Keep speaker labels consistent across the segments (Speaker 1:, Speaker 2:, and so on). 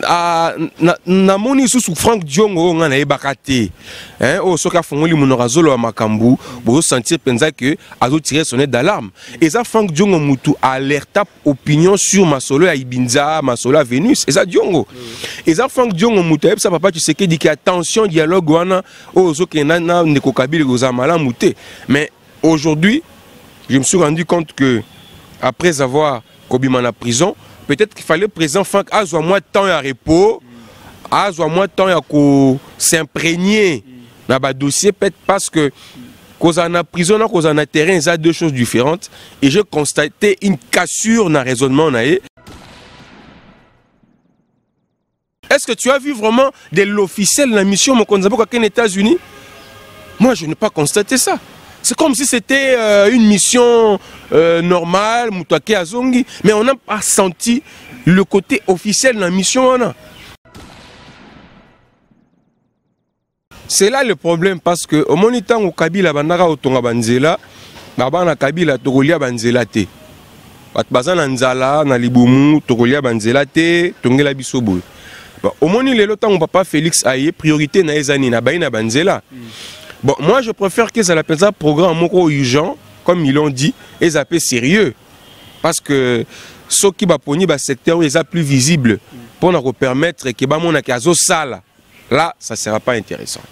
Speaker 1: na moni sous Franck Diongo on a ébakaté au soka fongoli monorazolo à makambu pour sentir penza que azo tirer sonner d'alarme et ça Franck Diongo mutu alerta opinion sur Masolo à Ibinza Masolo à Vénus et ça Diongo et ça Franck Diongo mutu ça papa tu sais que dit que attention dialogue wana au soka nana ndeko kabili gozamala muté mais aujourd'hui je me suis rendu compte que après avoir Kobima na prison peut-être qu'il fallait présent Franck azwa moins de temps à repos, azwa moins de temps à s'imprégner dans le dossier peut-être parce que cause en prison, cause en terrain, ça deux choses différentes et j'ai constaté une cassure dans le raisonnement. Est-ce que tu as vu vraiment de l'officiel dans la mission aux États-Unis? Moi, je n'ai pas constaté ça. C'est comme si c'était une mission normale, mais on n'a pas senti le côté officiel de la mission. C'est là le problème parce que au moment où Kabila bandara otonga banzela, babana Kabila tokolia banzela te. Batbazana nzala na libumu tokolia banzela te, tongela bisobo. Au moment où le temps où papa Félix aye priorité na ezani na baina banzela. Bon, moi je préfère que ça l'appelle un programme urgent, comme ils l'ont dit, et ça peut sérieux. Parce que ce qui va poni le secteur est plus visible pour nous permettre que mon akazo sale. Là, ça ne sera pas intéressant.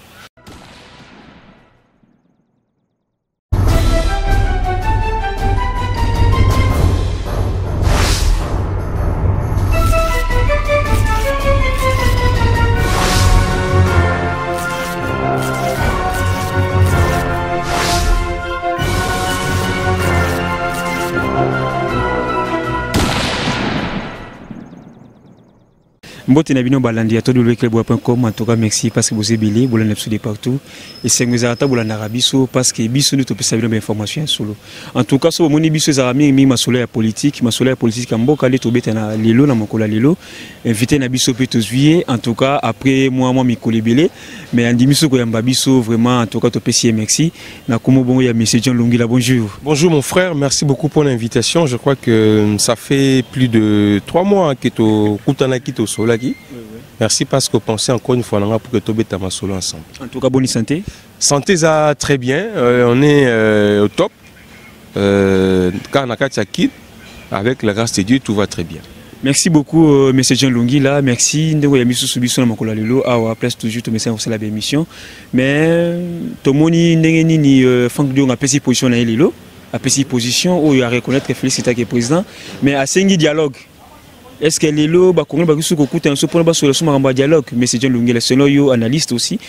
Speaker 2: Mbote na bino balandi ya todolwekeboa.com en tout cas merci parce que vous êtes bilé vous l'avez de partout et c'est nous arata vous l'anabiso parce que biso nous topesa bino information solo en tout cas so moni biso za mi masolo ya politique mboka le tobeta na lelo na mokola lelo invité na biso peut juillet en tout cas après moi mikolo belé mais andi biso ko yamba biso vraiment en tout cas topesi merci na komo bongo ya monsieur John Lungila bonjour.
Speaker 1: Bonjour mon frère, merci beaucoup pour l'invitation. Je crois que ça fait plus de 3 mois que to kutana kito sola. Oui. Merci parce que vous pensez encore une fois pour que Tobé ma solo ensemble.
Speaker 2: En tout cas, bonne santé.
Speaker 1: Santé ça très bien, on est au top. Car avec la grâce de Dieu, tout va très bien.
Speaker 2: Merci beaucoup, M. John Lungi. Là, merci. Nous avons mis sous biso na makola lelo. À place toujours, tu me sens la émission. Mais tout le monde ni Franck Diongo a pris position na lelo, a pris position où il a reconnaître que Félix était président. Mais à cinq dialogue. Est-ce que les lots, on a un dialogue, mais c'est John Lungela, selon vous, analyste aussi,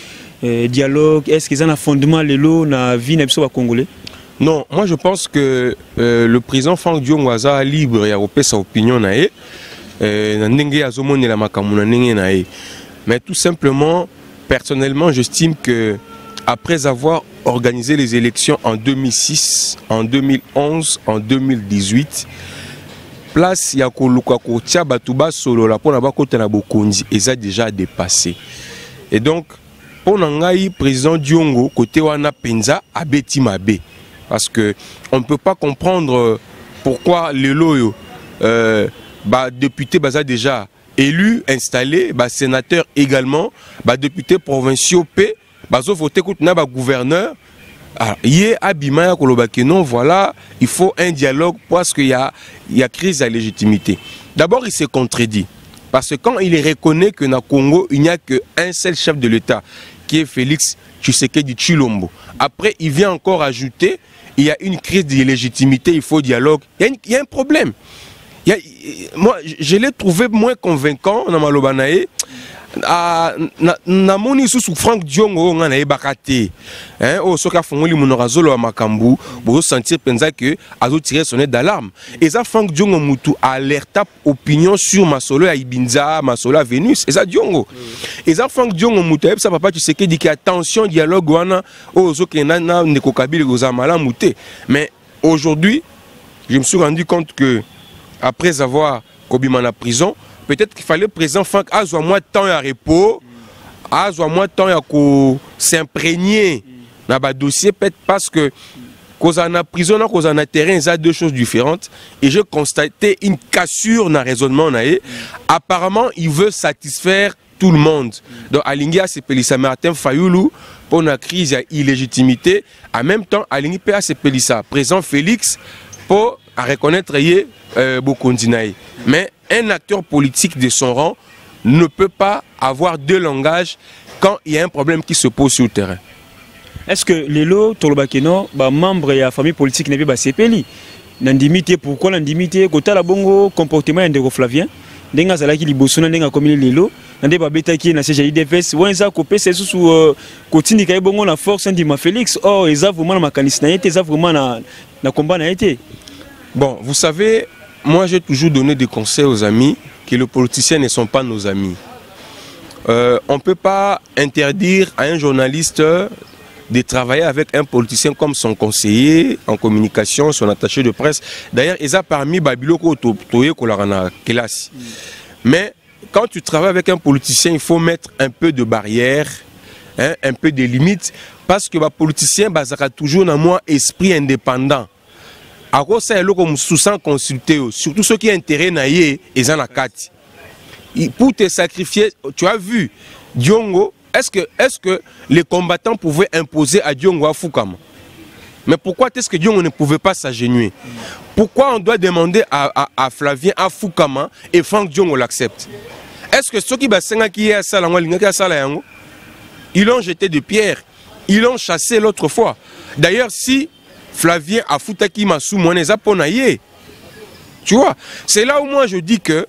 Speaker 2: dialogue, est-ce qu'ils ont un fondement, les lots, dans la vie de Congolais?
Speaker 1: Non, moi je pense que le président Franck Diongo est libre et a sa opinion, mais tout simplement, personnellement, j'estime que après avoir organisé les élections en 2006, en 2011, en 2018, place ya koluka ko tia batuba solo la pona ba kota na bokonzi eza déjà dépassé. Et donc pour ngai président Diongo côté wana penza abeti mabe parce que on ne peut pas comprendre pourquoi les loyo député baza déjà élu installé sénateur également député provinciaux p bazo voter contre na gouverneur. Alors, non, voilà, il faut un dialogue parce qu'il y a crise de légitimité. D'abord, il s'est contredit. Parce que quand il reconnaît que dans le Congo, il n'y a qu'un seul chef de l'État, qui est Félix Tshisekedi Tshilombo. Après, il vient encore ajouter, il y a une crise de légitimité, il faut dialogue. Il y a un problème. Moi, je l'ai trouvé moins convaincant dans Malobanae. Na moni sous Franck Diongo on a ébakaté au soka fongoli monorazolo à makambu pour sentir penza que azo tirer sonner d'alarme et ça Franck Diongo mutu alerta opinion sur Masolo à Ibinza Masolo à Vénus et ça Diongo et ça Franck Diongo mutu ça papa tu sais que dit que attention dialogue wana au soka nana ndeko kabili gozamala muté mais aujourd'hui je me suis rendu compte que après avoir Kobima na prison peut-être qu'il fallait présent Franck azwa moins de temps à repos, azwa moins de temps à s'imprégner dans le dossier peut-être parce que Cause en prison, cause en terrain, ça deux choses différentes. Et j'ai constaté une cassure dans le raisonnement. Apparemment, il veut satisfaire tout le monde. Donc, Alingia, c'est Pelissa Martin Fayoulou pour une crise d'illégitimité. En même temps, Alingia, c'est Pelissa Président Félix pour reconnaître Bokondinaï. Mais un acteur politique de son rang ne peut pas avoir deux langages quand il y a un problème qui se pose sur le terrain.
Speaker 2: Est-ce que les lots, Tolobakeno, membres de la famille politique n'est pas CPLI? Nandimité, pourquoi nandimité? Kota la bongo comportement de Flavien, denga zalaki liboso denga comme les lots, nande ba betaki na CJIDFS, wenza kopé c'est sous kotindi kay bongo la force ndima Félix. Oh, eza vraiment na kanisi na été, eza vraiment na combat na été.
Speaker 1: Bon, vous savez, moi j'ai toujours donné des conseils aux amis que les politiciens ne sont pas nos amis. On ne peut pas interdire à un journaliste de travailler avec un politicien comme son conseiller en communication, son attaché de presse. D'ailleurs, ils ont parmi Babiloko Toye Kolarana classe. Mais quand tu travailles avec un politicien, il faut mettre un peu de barrières, hein, un peu de limites, parce que le politicien a toujours dans moi esprit indépendant. À cause ça, il comme sous-sans consulter, surtout ceux qui ont intérêt naïe et en akati. Pour te sacrifier, tu as vu, Diongo. Est-ce que les combattants pouvaient imposer à Diongo à Foukama? Mais pourquoi est-ce que Diongo ne pouvait pas s'agenouiller? Pourquoi on doit demander à Flavien, à Foukama et Franck Diongo l'accepte? Est-ce que ceux qui ils l'ont jeté de pierre, ils l'ont chassé l'autre fois? D'ailleurs, si Flavien a Foutaki Massou Mouaneza Ponaye, tu vois, c'est là où moi je dis que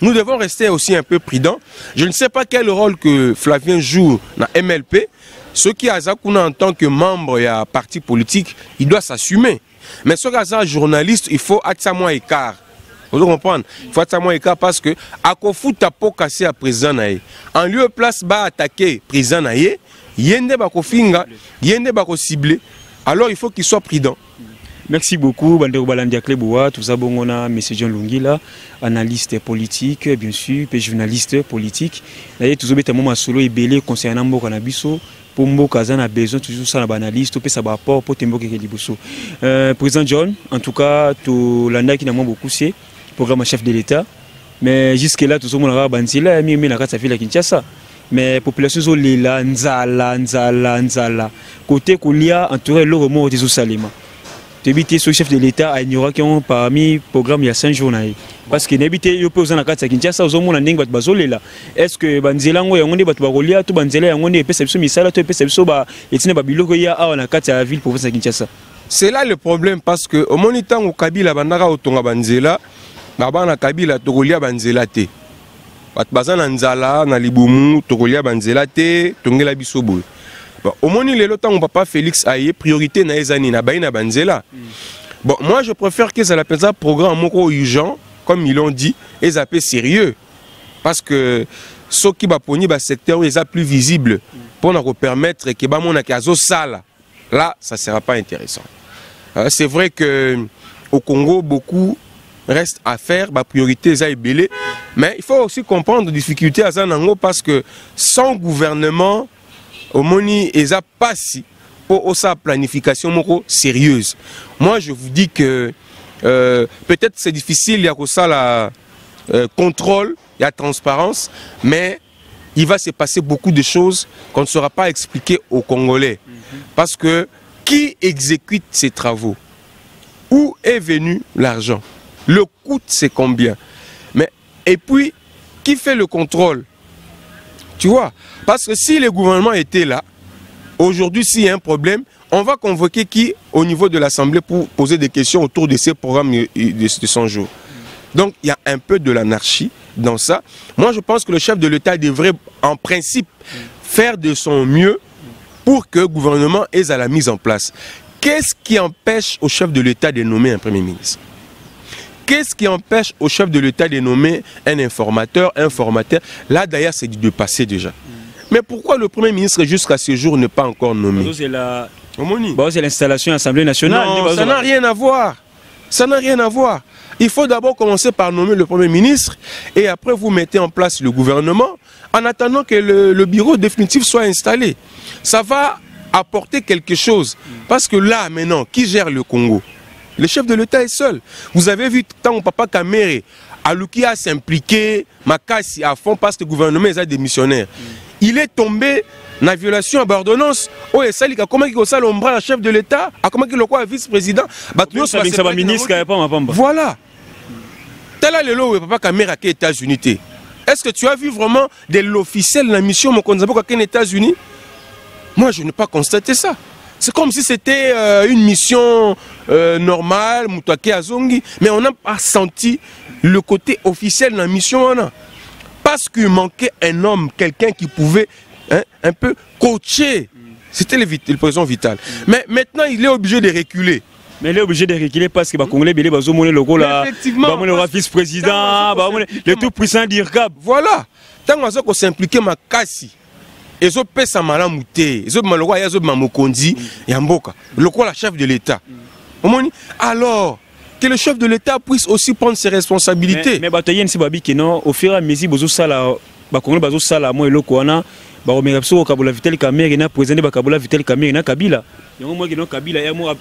Speaker 1: nous devons rester aussi un peu prudents. Je ne sais pas quel rôle que Flavien joue dans MLP. Ce qui a en tant que membre et un parti politique, il doit s'assumer. Mais ce qui est journaliste, il faut être moins écart. Vous comprenez? Il faut être moins écart parce que à Kofu tapo cassé à président naïe. En lieu place bas attaquer président naïe, yende bako finga, yende bako ciblé. Alors il faut qu'il soit prudent.
Speaker 2: Merci beaucoup, Bandero Balandia Kleboua, tout ça, bon, on a M. Jean Lungi là, analyste politique, bien sûr, puis journaliste politique. D'ailleurs, tout ça, c'est un moment solo et belé concernant Mboka Nabiso. Pour Mboka, on a besoin toujours ça, l'analyste, puis ça va rapport pour Temboka Keliboso. Président John, en tout cas, tout l'année qui n'a pas beaucoup, c'est programme chef de l'État. Mais jusque-là, tout ça, on a Banzila, mais la carte, ça fait la Kinshasa. Mais la population sont là, Nzala. Côté Koulia, entouré le remords des Salima. T'habiter ce chef de l'État à ignorer qui ont parmi programme il y a 5 jours parce que n'habiter yo peut na kati Kinshasa aux hommes ndenge bat bazolela. Est-ce que banzela ngo yango bat barolia to banzela yango ne pesa biso misala to pesa biso ba etina ba biloko ya awa na kati ya ville province de Kinshasa?
Speaker 1: C'est là le problème parce que au monitant au Kabila bandaka otonga banzela baba na Kabila tokolia banzela te. Bat bazana nzala na libumu tokolia banzela te tongela biso boy. Bon, au moins, les temps où papa Félix a eu priorité na ezani na baïna banzela. Bon, moi je préfère que ça l'appelle ça programme moko urgent, comme ils l'ont dit, et ça sérieux. Parce que ceux qui baponi ba secteur est plus visible pour nous permettre que ba mona kazo sala. Là, ça sera pas intéressant. C'est vrai que au Congo beaucoup reste à faire, ba priorité ça est belé, mais il faut aussi comprendre les difficultés à Zanango parce que sans gouvernement au moni eza passi pour sa planification sérieuse. Moi je vous dis que peut-être c'est difficile, il y a que ça la contrôle, il y a transparence, mais il va se passer beaucoup de choses qu'on ne saura pas expliquer aux Congolais. Parce que qui exécute ces travaux? Où est venu l'argent? Le coût c'est combien? Mais et puis qui fait le contrôle? Tu vois, parce que si le gouvernement était là, aujourd'hui, s'il y a un problème, on va convoquer qui au niveau de l'Assemblée pour poser des questions autour de ces programmes de 100 jours. Donc, il y a un peu de l'anarchie dans ça. Moi, je pense que le chef de l'État devrait, en principe, faire de son mieux pour que le gouvernement ait à la mise en place. Qu'est-ce qui empêche au chef de l'État de nommer un Premier ministre? Qu'est-ce qui empêche au chef de l'État de nommer un informateur? Là, d'ailleurs, c'est du passé déjà. Mais pourquoi le Premier ministre, jusqu'à ce jour, n'est pas encore nommé?
Speaker 2: C'est l'installation de l'Assemblée nationale.
Speaker 1: Non, ça n'a rien à voir. Ça n'a rien à voir. Il faut d'abord commencer par nommer le Premier ministre et après vous mettez en place le gouvernement en attendant que le bureau définitif soit installé. Ça va apporter quelque chose. Parce que là, maintenant, qui gère le Congo? Le chef de l'État est seul. Vous avez vu, tant que Papa Kamere, Aluki a s'impliqué, Makassi à fond parce que le gouvernement est démissionnaire. Il est tombé dans la violation à l'ordonnance. Oh, et ça, comment il a l'ombre chef de l'État? Comment il a vice-président? Voilà. Tel est le lot où Papa Kamere a été aux États-Unis. Est-ce que tu as vu vraiment de l'officiel de la mission Mokonzabo aux États-Unis? Moi, je n'ai pas constaté ça. C'est comme si c'était une mission normale, Moutouake Azongi, mais on n'a pas senti le côté officiel de la mission. Parce qu'il manquait un homme, quelqu'un qui pouvait un peu coacher. C'était le président Vital. Mais maintenant, il est obligé de reculer.
Speaker 2: Mais il est obligé de reculer parce que les Congolais, ils ont le vice-président, le tout puissant d'IRCAB.
Speaker 1: Voilà. Tant qu'on s'implique, ma cassi. Ils ont payé sa malamouté. Ils ont malheureusement, ils ont mamokondi. Yamboka. Le quoi, la chef de l'État. Alors, que le chef de l'État puisse aussi prendre ses responsabilités.
Speaker 2: Mais bataille, c'est babi qui non. Au fur et à mesure, bozo sala, Congolais bozo sala, moi et le Kouana, baromérapso au Kabola Vitel Kamere, na président Kabola Vitel Kamere, na Kabila. Yango moi qui non Kabila, et moi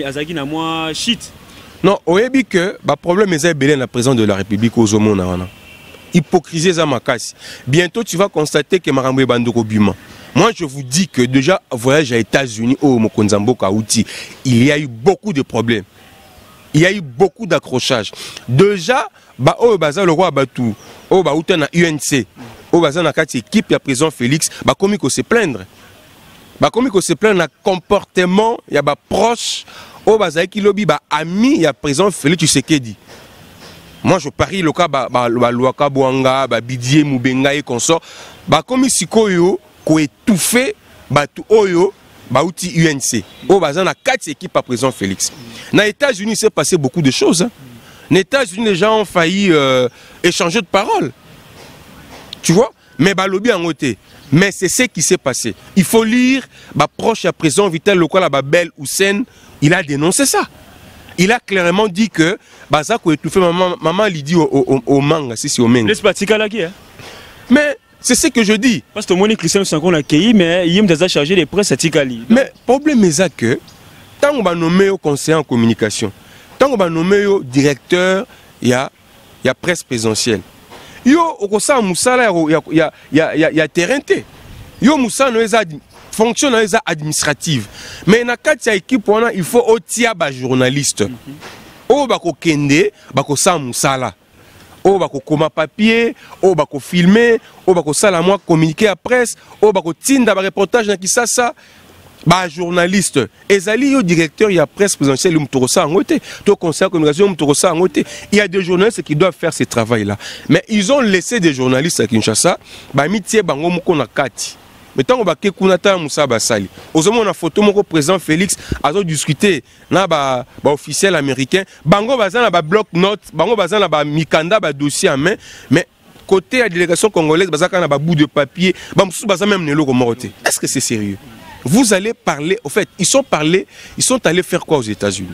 Speaker 2: Azaki na moi shit.
Speaker 1: Non, au début que, le problème est belé la présidente de la République aux hommes. Hypocrisie Zamakasi. Bientôt, tu vas constater que Marambé Bandoko Buma. Moi, je vous dis que déjà, voyage aux États-Unis, au Mokonzambo Kaouti, il y a eu beaucoup de problèmes. Il y a eu beaucoup d'accrochages. Déjà, au Bazar le roi Batou, au Baouta na UNC, au Bazar na Kati équipe, il y a président Félix, comme il se plaindre. Comme il se plaindre, le comportement, il y a proche, au Bazar qui lobby, ami, il y a président Félix, tu sais qu'il dit. Moi, je parie le cas Luaka Bouanga, Bidier Moubenga et consort. Comme si Koyo, ko étouffé, tout Oyo, outil UNC. Au bazar, on a 4 équipes à présent Félix. Dans les États-Unis, il s'est passé beaucoup de choses. Dans les États-Unis, les gens ont failli échanger de paroles. Tu vois? Mais lobby en côté. Mais c'est ce qui s'est passé. Il faut lire, proche à présent, Vital Lokola, Bel Hussein, il a dénoncé ça. Il a clairement dit que Bazako étouffé maman lui dit au manga, si c'est au manga. Mais c'est ce que je dis.
Speaker 2: Parce que moi, Christian Sanko l'a accueilli, mais il m'a chargé des presse à Tikali.
Speaker 1: Mais le problème est que, tant qu'on va nommer au conseiller en communication, tant qu'on va nommer au directeur, il y a presse présentielle. Yo, au conseil Moussala, il y a terrain. Yo, Moussala, fonction administrative. Mais dans la équipe, il faut aussi des journalistes. Ou bako kende, bako sa musala. Ou bako koma papier, ou bako filmer, ou bako sala moi communiquer à presse, ou bako tinda ba reportage na kisasa. Ba journaliste. Ezali yo directeur, il y a presse présidentielle, mutorosa ngote. To conseil de communication, mutorosa ngote. Il y a des journalistes qui doivent faire ce travail-là. Mais ils ont laissé des journalistes à Kinshasa, ba mitie bango moko na kati. Mais tant qu'on va Kekunata Moussa Bassali, aux hommes on a photo mon président Félix a discuté na officiel américain, bango bazan na bloc note, bango bazan na mikanda dossier en main, mais côté la délégation congolaise bazaka na bout de papier, bamsou bazan même nelo komoroté. Est-ce que c'est sérieux? Vous allez parler, au fait, ils sont allés faire quoi aux États-Unis?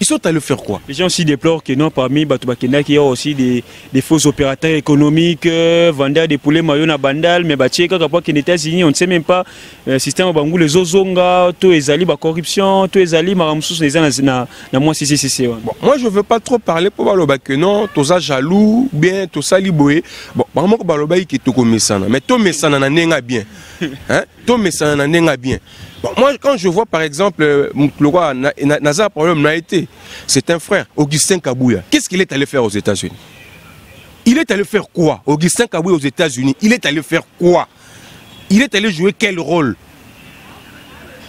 Speaker 1: Ils sont allés faire quoi? Les
Speaker 2: gens aussi déplorent que non, parmi Batoubakéna, il y a aussi des faux opérateurs économiques, vendeurs des poulets maillot à Bandal, mais quand on est aux États-Unis, on ne sait même pas le système au Bangou, les Ozonga, tout les alliés, la corruption, tout les alliés, Maramsous, les alliés, moi, c'est.
Speaker 1: Moi, je ne veux pas trop parler pour Baloba que non, tout ça jaloux, bien, tout ça liboé. Bon, vraiment, Baloba, il est tout comme ça. Mais tout ça, n'en a bien. Tout ça, n'en a bien. Bon, moi, quand je vois par exemple le roi Nazar problème n'a été, c'est un frère, Augustin Kabouya. Qu'est-ce qu'il est allé faire aux États-Unis? Il est allé faire quoi? Augustin Kabouya aux États-Unis, il est allé faire quoi? Il est allé jouer quel rôle?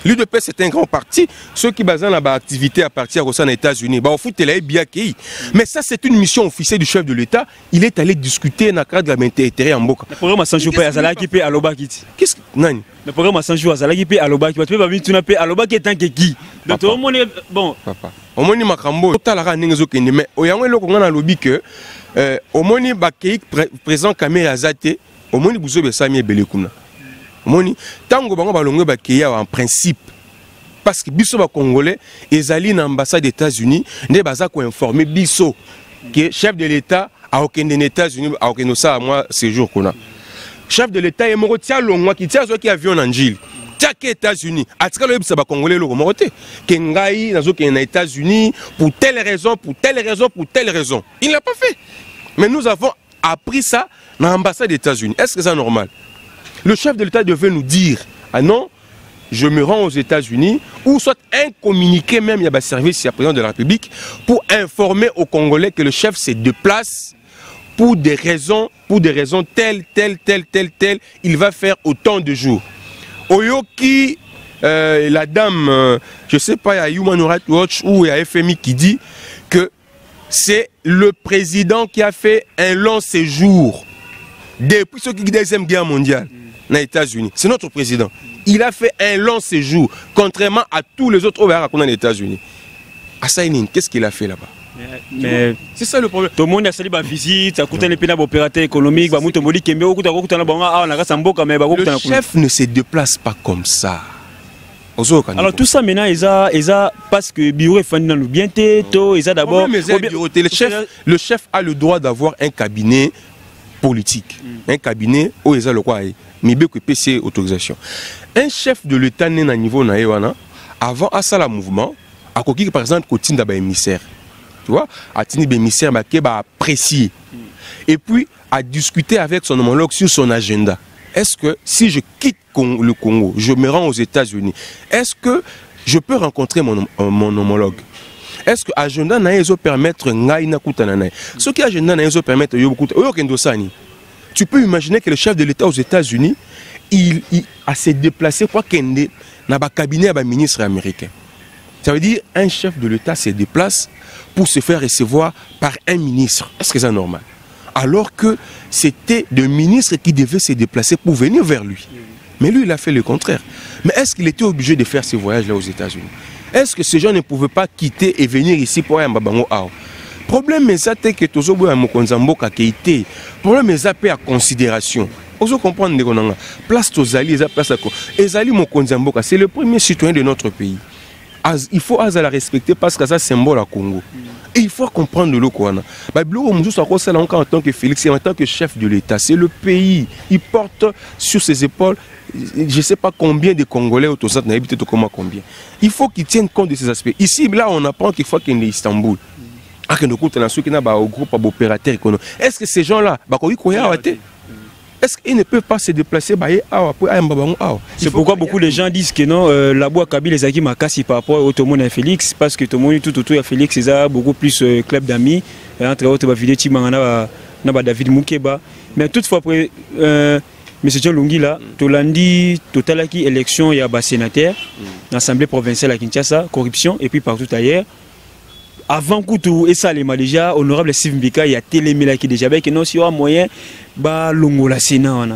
Speaker 1: L'UDP, c'est un grand parti. Ceux qui basent dans l'activité à partir aux États-Unis, au foot, il est bien accueilli. Mais ça, c'est une mission officielle du chef de l'État. Il est allé discuter dans le cadre de la militaire en Boka.
Speaker 2: Le programme a 100 jours, à l'Obakiti.
Speaker 1: Qu'est-ce que.
Speaker 2: Le programme a 100 jours, à l'Obakiti. Tu peux pas venir, tu n'as pas à l'Obakiti tant que qui. Donc, tout le monde est bon. Papa.
Speaker 1: Au moins, Makambo, Talara Nengezo mais au Yangwe, on a lobby que, au moins, Bakeik, présent Kamera Zate, au moins, Bouzo Bessami Belekuna. Tango bango balongwe bakeya en principe parce que biso ba congolais ezali na ambassade des États-Unis ne baza ko informer biso que chef de l'État a aucun des États-Unis a aucun ça moi séjour qu'on a chef de l'État est moko tia longwa qui tia zo ki avion en Angile tiaki États-Unis atika lo yebisa ba congolais lo mokote ke ngai nazo ke na États-Unis pour telle raison pour telle raison pour telle raison. Il l'a pas fait. Mais nous avons appris ça dans l'ambassade des États-Unis. Est-ce que c'est normal? Le chef de l'État devait nous dire ah non, je me rends aux États-Unis, ou soit un communiqué même, il y a un service, il y a le président de la République, pour informer aux Congolais que le chef se déplace pour des raisons telles, il va faire autant de jours. Oyoki, la dame, je ne sais pas, il y a Human Rights Watch ou il y a FMI qui dit que c'est le président qui a fait un long séjour depuis la Deuxième Guerre mondiale aux États-Unis. C'est notre président. Il a fait un long séjour, contrairement à tous les autres OVR qu'on a aux États-Unis. Assaïnine, qu'est-ce qu'il a fait là-bas?
Speaker 2: Mais
Speaker 1: c'est ça le problème.
Speaker 2: Tout le monde a sali ba visite, ça coûte les pénales opérateurs économiques, le
Speaker 1: chef ne se déplace pas comme ça.
Speaker 2: Alors tout ça maintenant, ils parce que bureau est fan dans le bien ils a d'abord
Speaker 1: le chef a le droit d'avoir un cabinet politique, un cabinet où ils a le quoi, mais que PC autorisation. Un chef de l'État n'est à niveau naïwana avant à ça le mouvement, à quoi par exemple côté d'abord émissaire. Tu vois, à tenir émissaire qui va apprécier et puis à discuter avec son homologue sur son agenda. Est-ce que si je quitte le Congo, je me rends aux États-Unis, est-ce que je peux rencontrer mon homologue? Est-ce que l'agenda n'a pas permettre ngaïna kutananaï? Ce qui agenda n'a pas permettre tu peux imaginer que le chef de l'État aux États-Unis il a se déplacé pour qu'il ait un cabinet à un ministre américain. Ça veut dire un chef de l'État se déplace pour se faire recevoir par un ministre. Est-ce que c'est normal? Alors que c'était le ministre qui devait se déplacer pour venir vers lui. Mais lui, il a fait le contraire. Mais est-ce qu'il était obligé de faire ce voyage-là aux États-Unis? Est-ce que ces gens ne pouvaient pas quitter et venir ici pour un babango ao? Problème est que tous les gens qui été. Problème est à considération. Vous comprenez que place Tozali, place Ezali Mokonzamboka, c'est le premier citoyen de notre pays. Il faut la respecter parce que c'est un symbole à Congo. Et il faut comprendre le Kouana. En tant que Félix, en tant que chef de l'État, c'est le pays. Il porte sur ses épaules, je ne sais pas combien de Congolais autour de habité combien. Il faut qu'ils tiennent compte de ces aspects. Ici, là, on apprend qu'il faut qu'il y ait Istanbul. Est-ce que ces gens-là, est-ce qu'ils ne peuvent pas se déplacer?
Speaker 2: C'est pourquoi beaucoup de gens disent que non, la boîte Kabila les acquis Makassi par rapport au Tomon et Félix, parce que Tomon tout autour de Félix, c'est beaucoup plus club d'amis, entre autres, David Moukeba. Mais toutefois, M. John Lungi, là, Tolandi, Totalaki, élection, il y a un sénateur, l'Assemblée provinciale à Kinshasa, corruption, et puis partout ailleurs. Avant Koutou et ça les déjà honorable Steve Mbika il y a télémila qui déjà avec non si on a moyen ba longo la sénat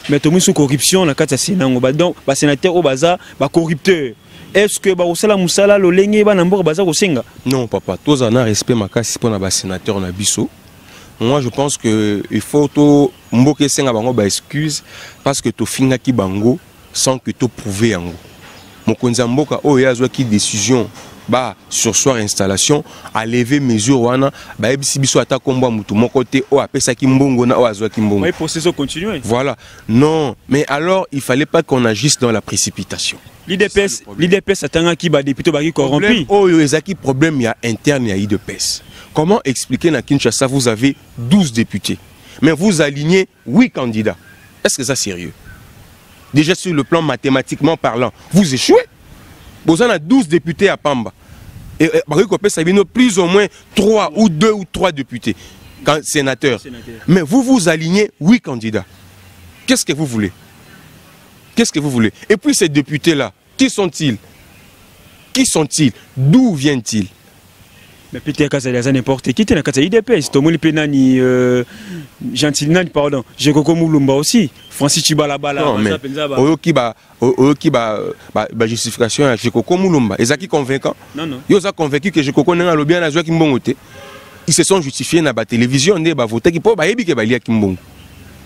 Speaker 2: mais tout le monde sous corruption la carte sénat donc ba sénateur au bazar ba corrupteur est-ce que ba osala musala lo lenge ba nambo bazar ko senga?
Speaker 1: Non papa tous en a respect makasi pour na ba sénateur na biso. Moi je pense que il faut to mboke senga bango ba excuse parce que to finga ki bango sans que to prouver yango mokonza mboka o yazwa ki décision bah sur soir installation à lever mesure wana bah ebisi biso ata kombo mutu mon côté o apesa ki mbongo na o azwa ki mbongo.
Speaker 2: Mais processus continue.
Speaker 1: Voilà. Non, mais alors il fallait pas qu'on agisse dans la précipitation. L'IDPS attend qui ba député ba qui corrompu. Oh yo ezaki problème ya interne ya IDPS. Comment expliquer na Kinshasa vous avez 12 députés mais vous alignez 8 candidats. Est-ce que ça sérieux? Déjà sur le plan mathématiquement parlant, vous échouez. Vous avez 12 députés à Pamba. Et plus ou moins 3 ou 2 ou 3 députés, sénateurs. Mais vous alignez 8 candidats. Qu'est-ce que vous voulez? Qu'est-ce que vous voulez? Et puis ces députés-là, qui sont-ils? Qui sont-ils? D'où viennent-ils?
Speaker 2: Mais Peter Kazayaza n'importe qui, tu n'as qu'à dire IDPS. Tomoli Penani, Gentilnani, pardon. Jekoko Moulumba aussi. Francis Chibalabala.
Speaker 1: Non, mais Oyoki ba justification à Jekoko Moulumba. Ils sont convaincants?
Speaker 2: Non, non.
Speaker 1: Ils sont convaincus que Jekoko n'a pas bien à jouer Kimbongote. Ils se sont justifiés dans la télévision, ils ont voté pour Kimbongo.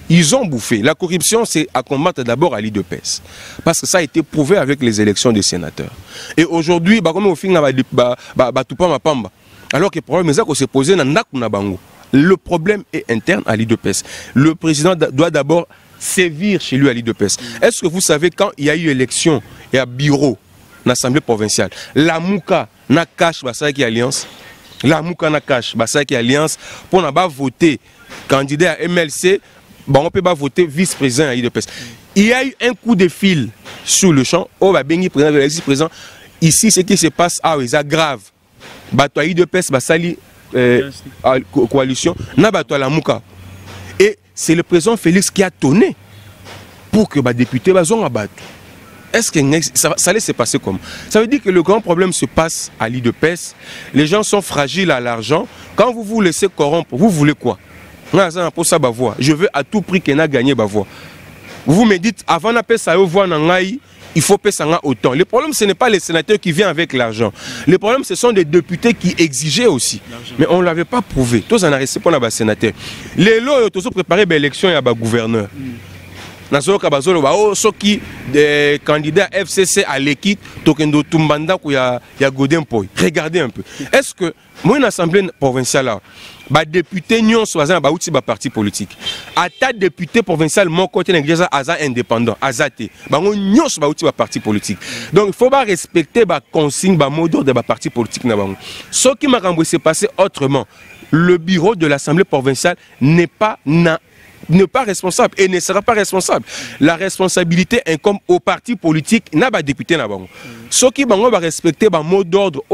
Speaker 1: Ils ont bouffé. La corruption, c'est à combattre d'abord à l'IDPS. Parce que ça a été prouvé avec les élections des sénateurs. Et aujourd'hui, comme au fin, alors que le problème est que c'est posé dans le problème est interne à l'IDPS. Le président doit d'abord sévir chez lui à l'IDPS. Est-ce que vous savez quand il y a eu élection, il y a bureau, l'Assemblée provinciale, la Mouka n'a cache Bassa qui alliance, la Mouka n'a cache Bassa qui alliance pour n'a pas voter candidat à MLC, bon, on peut pas voter vice-président à l'IDPS. Il y a eu un coup de fil sur le champ, oh bah Bengi président, l'ex-président. Ici, ce qui se passe, ah oui, c'est grave. Bato à l'IDPS, Bassali coalition, n'a bato à la Mouka. Et c'est le président Félix qui a tonné pour que les députés soient abattus. Est-ce que ça allait se passer comme ça? Veut dire que le grand problème se passe à l'IDPS. Les gens sont fragiles à l'argent. Quand vous vous laissez corrompre, vous voulez quoi? Je veux à tout prix qu'on a gagné ma voix. Vous me dites, avant d'appeler ça voix il faut payer ça autant. Le problème, ce n'est pas les sénateurs qui viennent avec l'argent. Le problème, ce sont des députés qui exigeaient aussi. Mais on ne l'avait pas prouvé. Tous en a resté pour les sénateurs. Les lois, ils ont préparé l'élection et le gouverneur. Qui des candidats FCC à l'équipe, Tokendo Tumbanda, il y a Godin Poy. Regardez un peu. Est-ce que, moi, une assemblée provinciale, les députés n'y ont pas parti politique. À ta député provincial, mon côté n'est pas indépendant. Azate. N'y ont pas parti politique. Donc, il faut respecter les consignes, les mots d'ordre des partis politiques. Ce qui m'a s'est passé autrement. Le bureau de l'Assemblée provinciale n'est pas responsable et ne sera pas responsable. La responsabilité incombe aux partis politiques, n'a pas député. Ceux qui vont respecter les mots d'ordre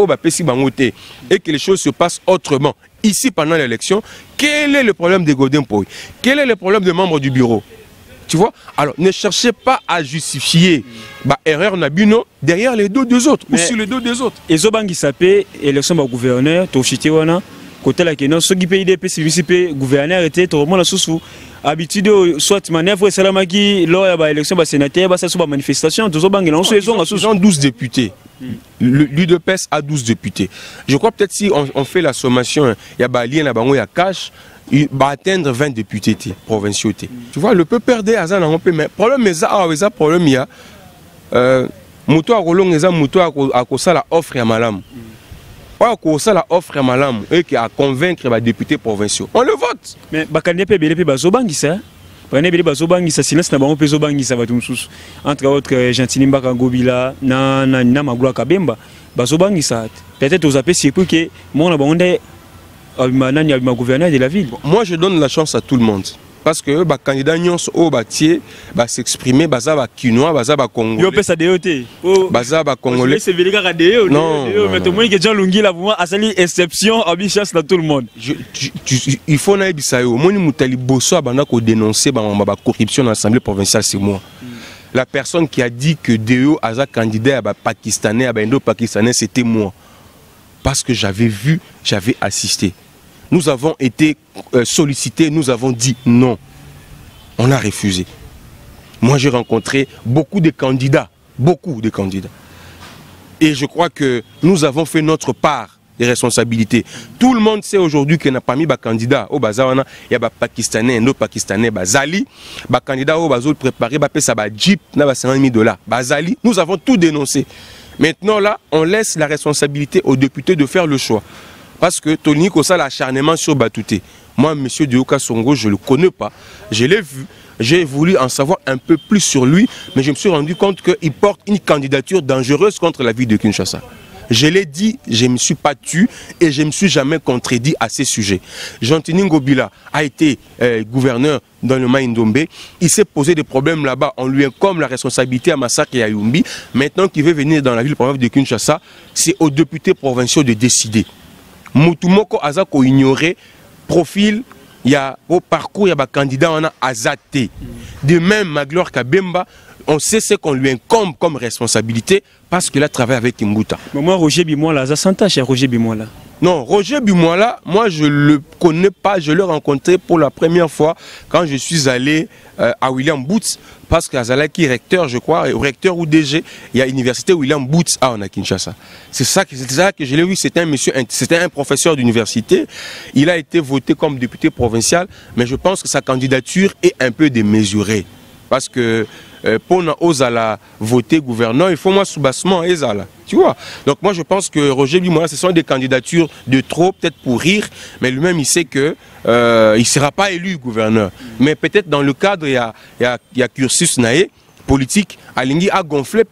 Speaker 1: et que les choses se passent autrement. Ici, pendant l'élection, quel est le problème de Godin Poy? Quel est le problème des membres du bureau? Tu vois? Alors, ne cherchez pas à justifier l'erreur Nabino derrière les dos des autres ou sur les dos des autres.
Speaker 2: Et Zobangi Sapé, élection du gouverneur, Toshitiwana, côté la Kenya, ceux qui payent des PCVCP, gouverneur était tout le monde sous habitude, soit manœuvre, Salamaki, lors de l'élection sénateur, ça soit manifestation, tous Zobangi,
Speaker 1: ils ont 12 députés. L'UDPS a 12 députés. Je crois peut-être si on fait la sommation, il y a Balien, il y a Cash, il va atteindre 20 députés provinciaux. Tu vois, le peuple perdait à ça, mais le problème est ça, problème il y a Mouto à Rolong, il y a Mouto à Kosa la offre à Malam. Kosa la offre à Malam et qui a convaincre les députés provinciaux. On le vote.
Speaker 2: Mais Bakane peut bien Zobangi ça. Prenez bien Zobangi ça, silence n'a pas on peut Zobangi ça va tout sous. Entre autres, Gentili Mbaka Ngobila, na Magloa Kabemba, Zobangi ça. Peut-être aux appels c'est pour que moi on a ma gouverneur de la ville.
Speaker 1: Moi je donne la chance à tout le monde. Parce que les candidats nyonso batier s'exprimer baza ba quinois baza ba congolais.
Speaker 2: Yo pesa DOT.
Speaker 1: Baza ba congolais.
Speaker 2: C'est vélika DO. Non. Mais tout le monde qui déjà lungi là pour à sali exception abi chance dans tout le monde.
Speaker 1: Il faut na bisayo. Moni mutali bosso abanda ko dénoncer ba corruption dans l'Assemblée provinciale c'est moi. La personne qui a dit que DO a candidat à pakistanais à indo-pakistanais c'était moi. Parce que j'avais vu, j'avais assisté. Nous avons été sollicités, nous avons dit non. On a refusé. Moi, j'ai rencontré beaucoup de candidats. Et je crois que nous avons fait notre part des responsabilités. Tout le monde sait aujourd'hui qu'il n'a pas mis de candidat au Bazawana. Il y a des Pakistanais, Indo-Pakistanais, Bazali. Des candidats au Bazol préparé, ça va Jeep, $50 000. Bazali, nous avons tout dénoncé. Maintenant, là, on laisse la responsabilité aux députés de faire le choix. Parce que Tony Kosa l'acharnement sur Batouté. Moi, M. Dioka Songo, je ne le connais pas. Je l'ai vu. J'ai voulu en savoir un peu plus sur lui, mais je me suis rendu compte qu'il porte une candidature dangereuse contre la ville de Kinshasa. Je l'ai dit, je ne me suis pas tué et je ne me suis jamais contredit à ces sujets. Gentili Ngobila a été gouverneur dans le Maïndombe. Il s'est posé des problèmes là-bas. On lui incombe la responsabilité à Massacre et à Yumbi. Maintenant qu'il veut venir dans la ville provinciale de Kinshasa, c'est aux députés provinciaux de décider. Moutoumoko Azako ignoré profil, il y a au parcours, il y a des candidats on a Azate. De même, Magloire Kabemba, on sait ce qu'on lui incombe comme responsabilité parce qu'il a travaillé avec Kimbuta.
Speaker 2: Mais moi, Roger Bimola, ça s'entend chez Roger Bimola.
Speaker 1: Non, Roger Bimola, moi je ne le connais pas, je l'ai rencontré pour la première fois quand je suis allé à William Boots, parce qu'Azalaki est recteur, je crois, recteur ou DG, il y a l'université William Boots à Kinshasa. C'est ça que je l'ai vu, c'était un professeur d'université, il a été voté comme député provincial, mais je pense que sa candidature est un peu démesurée. Parce que pour Ozala voter gouverneur, il faut moi soubassement Ezala. Tu vois. Donc moi je pense que Roger Bimola, ce sont des candidatures de trop, peut-être pour rire, mais lui-même il sait que il ne sera pas élu gouverneur. Mais peut-être dans le cadre, il y a cursus naé politique, Alingi a gonflé,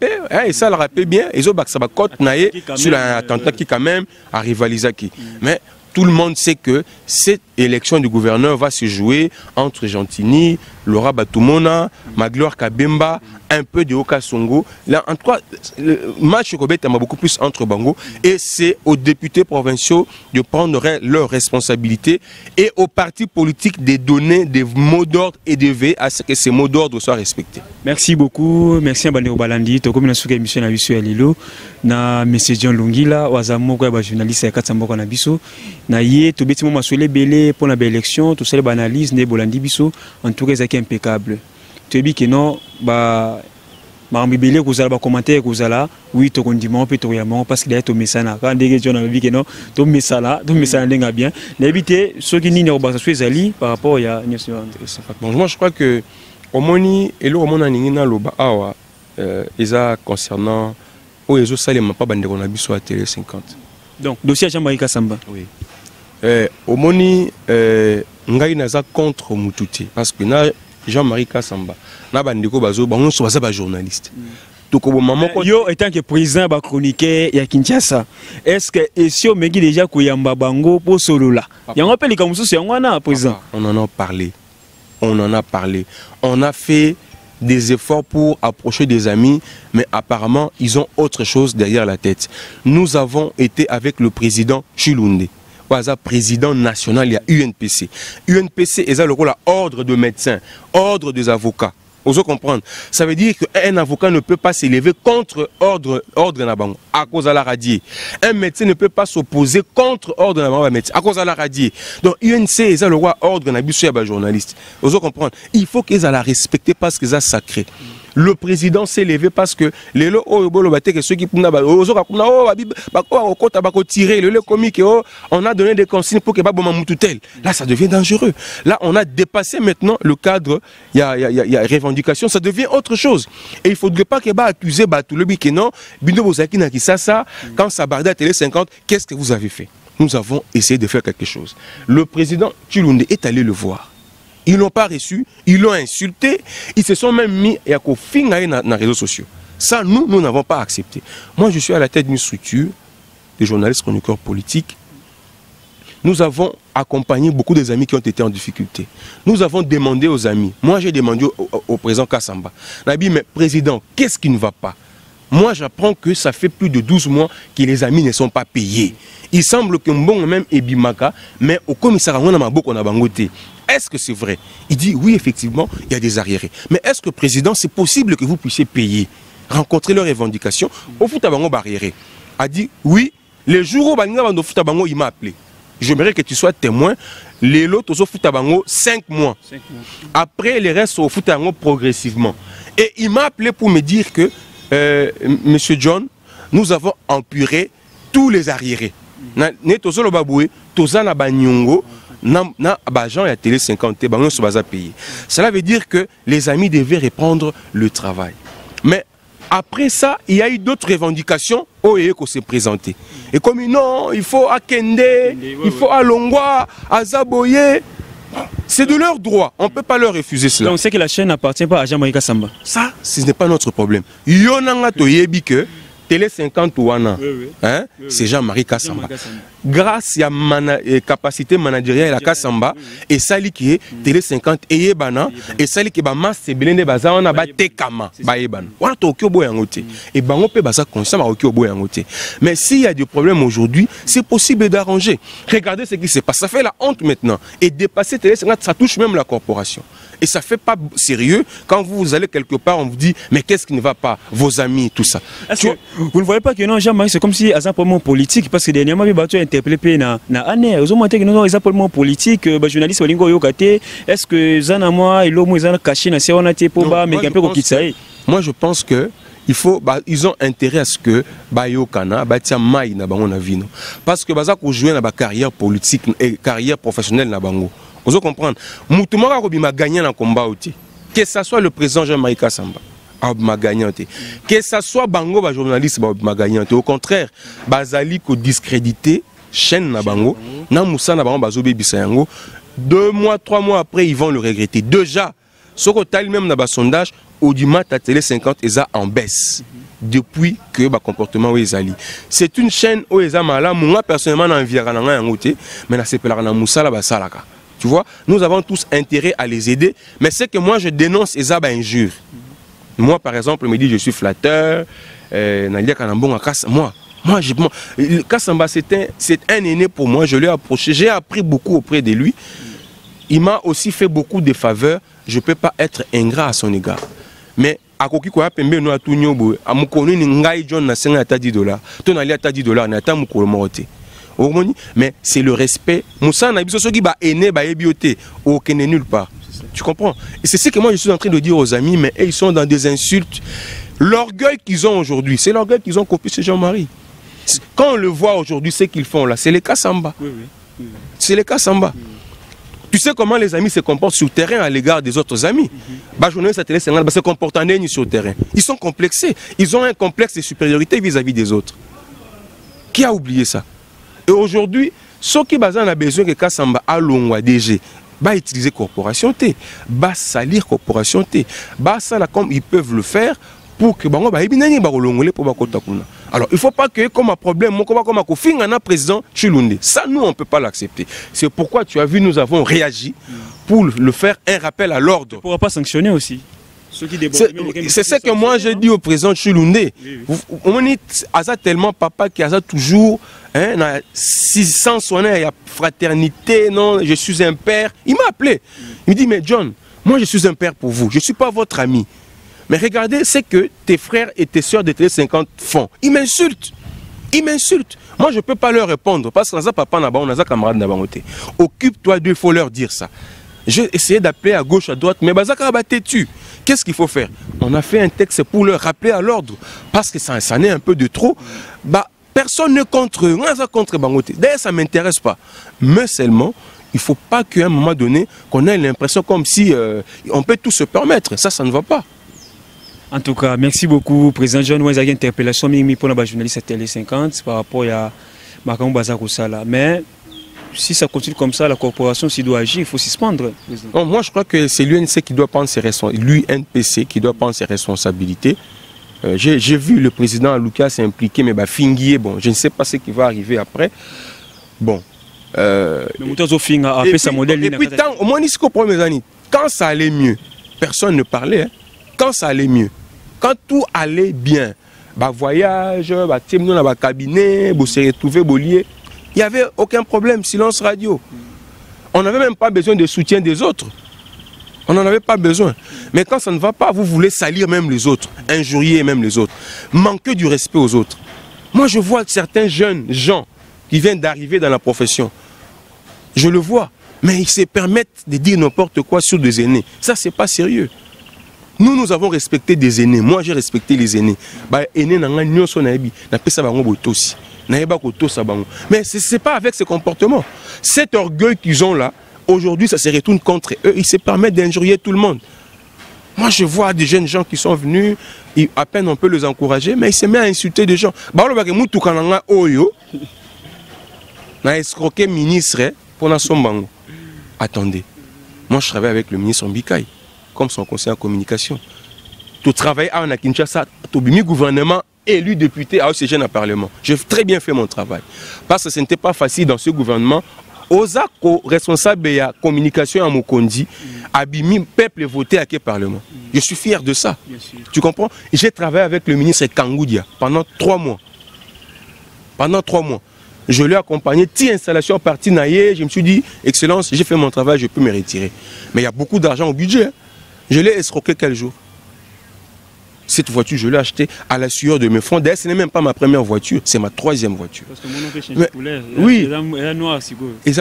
Speaker 1: et ça le rappelle bien, et ça va côte naé sur l'attentat qui quand même a rivalisé qui. Mais tout le monde sait que cette élection du gouverneur va se jouer entre Gentini, Laura Batoumona, Magloire Kabemba, un peu de Oka Songo. Là, en tout cas, le match est beaucoup plus entre Bango. Et c'est aux députés provinciaux de prendre leurs responsabilités et aux partis politiques de donner des mots d'ordre et de veiller à ce que ces mots d'ordre soient respectés.
Speaker 2: Merci beaucoup. Merci à Bandeo Balandi. Comme nous avons émission à Bisso Alilo, na M. John Lungila, Wazamo, journaliste à Katsambo na Bisso, na yé, tout bêtement massolé belé pour la belle élection, tout ça les analyses, né Bolandi Bisso, en tout cas, c'est impeccable. Tu dis que non, bah, belé, vous allez commenter, vous allez, oui, tu condiments, puis tu regardes, parce qu'il y a tout message. Quand des gens ont dit que non, tout message là, bien. N'évitez ceux qui n'y ont pas de par rapport à
Speaker 1: bon, moi, je crois que au moni et là au moni ningina loba awa eza concernant au ezo salema pas bande on a biso à télé 50.
Speaker 2: Donc dossier Jean-Marie Kassamba.
Speaker 1: Oui. Au moni ngai naza contre Mututi parce que na Jean-Marie Kassamba na bande ko bazo bango so baza ba journaliste. Donc au moment
Speaker 2: yo étant que président ba chroniqueur ya Kinshasa, est-ce que si on megi déjà koyamba bango pour solo là. Ya rappelle comme ça c'est ngwana président.
Speaker 1: On en a parlé. On en a parlé. On a fait des efforts pour approcher des amis, mais apparemment, ils ont autre chose derrière la tête. Nous avons été avec le président Chilunde, président national, il y a UNPC. UNPC est le rôle à ordre de médecins, ordre des avocats. Vous comprendre. Ça veut dire qu'un avocat ne peut pas s'élever contre ordre nabango à cause de la radier. Un médecin ne peut pas s'opposer contre ordre nabango à cause de la radier. Donc UNC est le roi ordre nabiso ya journaliste. Vous comprendre. Il faut qu'ils la respecter parce qu'ils sont sacrés. Le président s'est levé parce que les lots que ceux qui tirer le comique on a donné des consignes pour que là ça devient dangereux. Là on a dépassé maintenant le cadre, il y a revendication, ça devient autre chose. Et il ne faudrait pas que accuser tout le que non quand ça bardait à télé 50, qu'est-ce que vous avez fait? Nous avons essayé de faire quelque chose. Le président Chilunde est allé le voir. Ils n'ont pas reçu, ils l'ont insulté, ils se sont même mis à finir dans les réseaux sociaux. Ça, nous n'avons pas accepté. Moi, je suis à la tête d'une structure de journalistes chroniqueurs politiques. Nous avons accompagné beaucoup des amis qui ont été en difficulté. Nous avons demandé aux amis, moi j'ai demandé au président Kassamba, Nabi, mais président, qu'est-ce qui ne va pas? Moi, j'apprends que ça fait plus de 12 mois que les amis ne sont pas payés. Il semble que bon même est bimaka, mais au commissariat, on a beaucoup de bangoté. Est-ce que c'est vrai? Il dit oui, effectivement, il y a des arriérés. Mais est-ce que, président, c'est possible que vous puissiez payer, rencontrer leurs revendications au Foutabango barriéré? A dit oui, les jours où Bango Foutabango, il m'a appelé. J'aimerais que tu sois témoin. Les lots au Foutabango 5 mois. Après, les restes au Foutabango progressivement. Et il m'a appelé pour me dire que, Monsieur John, nous avons empuré tous les arriérés. Télé 50, cela veut dire que les amis devaient reprendre le travail. Mais après ça, il y a eu d'autres revendications qui s'est présentées. Et comme non, il faut à Kende, il faut à Longwa, à Zaboye. C'est de leur droit, on ne peut pas leur refuser cela.
Speaker 2: Donc c'est que la chaîne n'appartient pas à Jean-Marie Kassamba.
Speaker 1: Ça, ce n'est pas notre problème. Yonanga toyebi que Télé 50 Ouana, hein, c'est Jean-Marie Kassamba. Grâce à la capacité managériale à Kassamba, et ça qui est Télé 50 et Yebana, et ça qui est Bamas, c'est Belende Baza, on a batté Kama, Bayeban. On a Tokyo Boyangote. Et Bango peut Baza conscient à Tokyo Boyangote. Mais s'il y a des problèmes aujourd'hui, c'est possible d'arranger. Regardez ce qui se passe. Ça fait la honte maintenant. Et dépasser Télé 50, ça touche même la corporation. Et ça ne fait pas sérieux quand vous allez quelque part, on vous dit, mais qu'est-ce qui ne va pas? Vos amis, tout ça.
Speaker 2: Vous ne voyez pas que non, Jean-Marie, c'est comme si à un problème politique, parce que dernièrement, il a interpellé na année. Vous avez que non, ils ont un problème politique, journaliste Olingo Yokate, est-ce que Zanama et l'homme ils ont caché dans ces onate pour bas, mais un peu comme ça.
Speaker 1: Moi, je pense que il faut, ils ont intérêt à ce que Bayokana, Batia Maï na bango na vino, parce que baza ko jouer na ba carrière politique et carrière professionnelle na bango. Vous comprenez? Moutoumara Robima gagné dans le combat aussi. Que ce soit le président Jean-Marie Kassamba, Que ça soit bango ba journaliste ba gagnante, au contraire, bazali ko discréditer chaîne na bango, na musa na bango bazo bebisa yango. 2 mois, 3 mois après, ils vont le regretter. Déjà, ce que tu as même dans le sondage, Audimat à Télé 50 est en baisse. Depuis que le comportement est allé. C'est une chaîne où ils ont mal. Moi, personnellement, je n'ai mais c'est pas la tu vois, nous avons tous intérêt à les aider. Mais c'est que moi, je dénonce les injures. Moi, par exemple, je me dis, je suis flatteur. Moi, Kassamba, c'est un aîné pour moi. Je l'ai approché. J'ai appris beaucoup auprès de lui. Il m'a aussi fait beaucoup de faveurs. Je ne peux pas être ingrat à son égard. Mais, à Koki Koya Pembe, nous, à tout Nyobo, à Moukouni, Ngai John, n'a pas $10. Ton allé à $10, n'a pas Moukolo Moroté. Mais c'est le respect. Moussa n'a pas dit bah aîné, bah ébioté. Aucun n'est nulle part. Tu comprends? Et c'est ce que moi, je suis en train de dire aux amis, mais ils sont dans des insultes. L'orgueil qu'ils ont aujourd'hui, c'est l'orgueil qu'ils ont copié chez Jean-Marie. Quand on le voit aujourd'hui, ce qu'ils font là, c'est les Kassamba. C'est les Kassamba. Tu sais comment les amis se comportent sur le terrain à l'égard des autres amis. Se comportent sur le terrain. Ils sont complexés. Ils ont un complexe de supériorité vis-à-vis des autres. Qui a oublié ça? Et aujourd'hui, ceux qui ont besoin que Kassamba a l'ongwa DG, va utiliser corporation T, va salir corporation T, va ça comme ils peuvent le faire pour que alors il ne faut pas que comme un problème comme un président Chilunde. Ça nous on ne peut pas l'accepter. C'est pourquoi tu as vu nous avons réagi pour le faire un rappel à l'ordre.
Speaker 2: On ne pourra pas sanctionner aussi.
Speaker 1: C'est ce que moi j'ai dit au président Chilunde. On dit Aza tellement papa qui a toujours 600 sonnets, il y a fraternité, non, je suis un père. Il m'a appelé. Il me dit mais John, moi je suis un père pour vous, je ne suis pas votre ami. Mais regardez ce que tes frères et tes soeurs de Télé 50 font. Ils m'insultent. Ils m'insultent. Moi, je ne peux pas leur répondre parce que papa n'a pas de camarade n'a pas. Occupe-toi d'eux, il faut leur dire ça. J'ai essayé d'appeler à gauche, à droite, mais Bazaka a têtu. Qu'est-ce qu'il faut faire? On a fait un texte pour leur rappeler à l'ordre parce que ça n'est un peu de trop. Personne n'est contre eux. On est contre Bangote. D'ailleurs, ça ne m'intéresse pas. Mais seulement, il ne faut pas qu'à un moment donné, qu'on ait l'impression comme si on peut tout se permettre. Ça ne va pas.
Speaker 2: En tout cas, merci beaucoup, Président John. Vous avez une interpellation pour la journaliste à Télé 50 par rapport à Makamou Bazakosala. Mais si ça continue comme ça, la corporation, s'il doit agir, il faut suspendre.
Speaker 1: Bon, moi, je crois que c'est l'UNC qui doit prendre ses responsabilités. L'UNPC qui doit prendre ses responsabilités. J'ai vu le président Lucas s'impliquer, mais Finguier, bon, je ne sais pas ce qui va arriver après. Bon.
Speaker 2: Et puis,
Speaker 1: quand ça allait mieux, personne ne parlait. Hein. Quand ça allait mieux, quand tout allait bien, voyage, cabinet, se retrouver, il n'y avait aucun problème, silence radio. On n'avait même pas besoin de soutien des autres. On n'en avait pas besoin. Mais quand ça ne va pas, vous voulez salir même les autres, injurier même les autres, manquer du respect aux autres. Moi, je vois certains jeunes gens qui viennent d'arriver dans la profession. Je le vois, mais ils se permettent de dire n'importe quoi sur des aînés. Ça, c'est pas sérieux. Nous avons respecté des aînés. Moi, j'ai respecté les aînés. Mais ce n'est pas avec ce comportement. Cet orgueil qu'ils ont là, aujourd'hui, ça se retourne contre eux. Ils se permettent d'injurier tout le monde. Moi, je vois des jeunes gens qui sont venus, à peine on peut les encourager, mais ils se mettent à insulter des gens. Escroqué ministre pour la Sombango. Attendez, moi je travaille avec le ministre Mbikaï, comme son conseiller en communication. Tu travailles à Kinshasa, tu as gouvernement élu député à OCG dans le Parlement. J'ai très bien fait mon travail. Parce que ce n'était pas facile dans ce gouvernement. Osako, responsable de la communication à Mokondi, Abimi, peuple voté à quel Parlement. Je suis fier de ça. Tu comprends? J'ai travaillé avec le ministre Kangoudia pendant 3 mois. Pendant 3 mois. Je l'ai accompagné, installation partie naïe, je me suis dit, Excellence, j'ai fait mon travail, je peux me retirer. Mais il y a beaucoup d'argent au budget. Hein. Je l'ai escroqué quel jour? Cette voiture, je l'ai achetée à la sueur de mes fonds. D'ailleurs, ce n'est même pas ma première voiture, c'est ma 3e voiture. Parce que mon nom fait changer de couleur. Oui. Et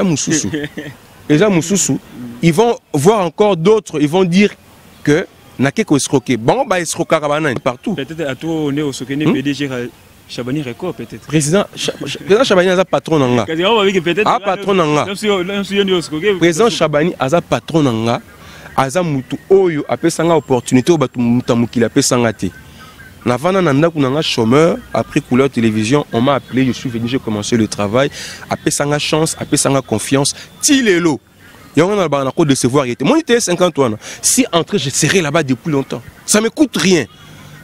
Speaker 1: Moussoussou, ils vont voir encore d'autres, ils vont dire que n'a qu'à escroquer. Bon, bah escroquer partout.
Speaker 2: Peut-être à toi, on est au Sokene, PDG Chabani Record, peut-être.
Speaker 1: Président Chabani a patron nanga. Ah, patron nanga. Président Chabani a patron nanga. aza mutu oyo apesanga opportunité o batu mutamukila pesanga te. Navana nanda kunanga chômeur, après couleur télévision, on m'a appelé, je suis venu, j'ai commencé le travail, apesanga chance, apesanga confiance, tilelo. Et on a le de se voir. Moi, j'étais 50 ans. Si entré, je serais là-bas depuis longtemps. Ça ne me coûte rien.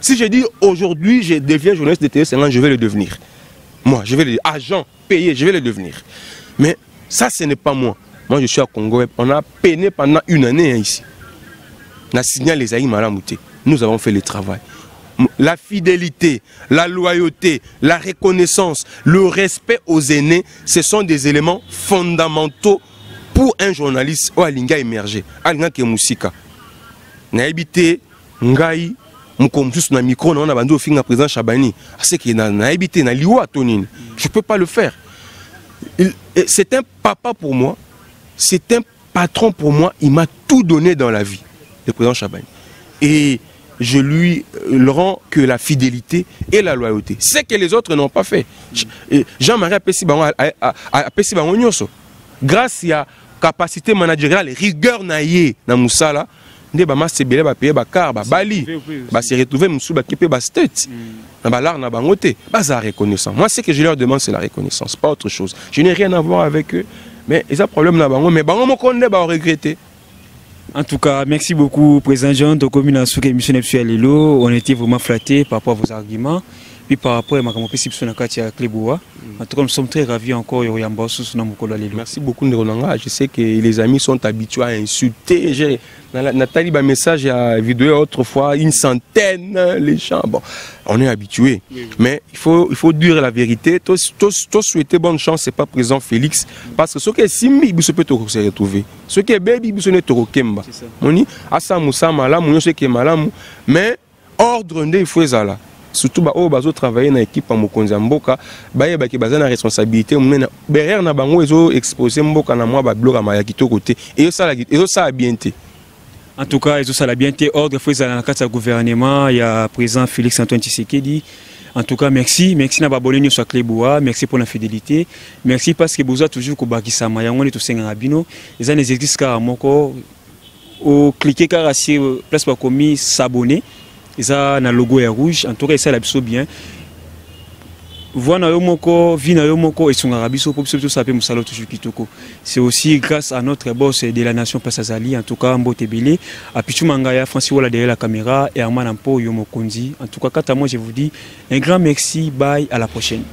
Speaker 1: Si je dis aujourd'hui, je deviens journaliste de télé, je vais le devenir. Moi, je vais le agent payé, je vais le devenir. Mais ça, ce n'est pas moi. Moi, je suis à Congo. On a peiné pendant une année ici. On a signé les Aïe Malamouté. Nous avons fait le travail. La fidélité, la loyauté, la reconnaissance, le respect aux aînés, ce sont des éléments fondamentaux pour un journaliste ou alinga émerger. Alinga ke musika. Na habité ngai mukomsus na micro na bando finga président Chabani. C'est que na habité na liwa tonine. Je peux pas le faire. C'est un papa pour moi. C'est un patron pour moi. Il m'a tout donné dans la vie, le président Chabani. Et je lui rends que la fidélité et la loyauté. C'est que les autres n'ont pas fait. Jean-Marie Apessi Bango Nyoso. Grâce à capacité managériale, rigueur naïe na musala, ne ba mas sebele ba payer ba car ba bali, ba se retrouver musu ba kipe ba state. Na ba lar na bangote, ba za reconnaissance. Moi ce que je leur demande c'est la reconnaissance, pas autre chose. Je n'ai rien à voir avec eux, mais ils ont problème na bango, mais bango mo konne ba regretter.
Speaker 2: En tout cas, merci beaucoup, Président Jean, de commune sur l'émission Lelo. On était vraiment flattés par rapport à vos arguments. Puis par rapport à ma possible sur la carte Cléboa. En tout cas, nous sommes très ravis encore.
Speaker 1: Merci beaucoup, Ndronanga. Je sais que les amis sont habitués à insulter. J'ai Nathalie, un message à vidéo autrefois, une centaine, les gens. Bon, on est habitués. Mais il faut dire la vérité. Tous souhaiter bonne chance, c'est pas présent Félix. Parce que ce qui est Simbi, il peut se retrouver. Ce qui est Baby, il peut se retrouver. Moni, Asa Moussa Malam, ce qui est Malam. Mais ordre, il faut ça. Surtout bah oh bazo travailler dans l'équipe en Mokonzi Mboka bah yé bah qui bazana responsabilité derrière na bango ils ont exposé Mboka na moi bah bloc à Maya Kito côté et ça a bien été.
Speaker 2: En tout cas ils ont ça la bien été ordre faut dans la carte gouvernement il y a président Félix Antoine Tshisekedi. En tout cas merci na babonné sur Cléboa, merci pour la fidélité, merci parce que vous avez toujours kobakisa Maya on est tous en rabino les années existent car moko au cliquer car si place pas commis s'abonner. Ça a le logo est rouge, en tout cas ça l'a bien. Voilà yomoko, vina yomoko et son arabiso pour tout ça peut me saluer toujours kitoko. C'est aussi grâce à notre boss de la nation Passazali, en tout cas Mbote Belé, à Pichu Mangaya, Francis Wala derrière la caméra et Arman Ampo Yomokonzi. En tout cas, quant à moi je vous dis un grand merci, bye, à la prochaine.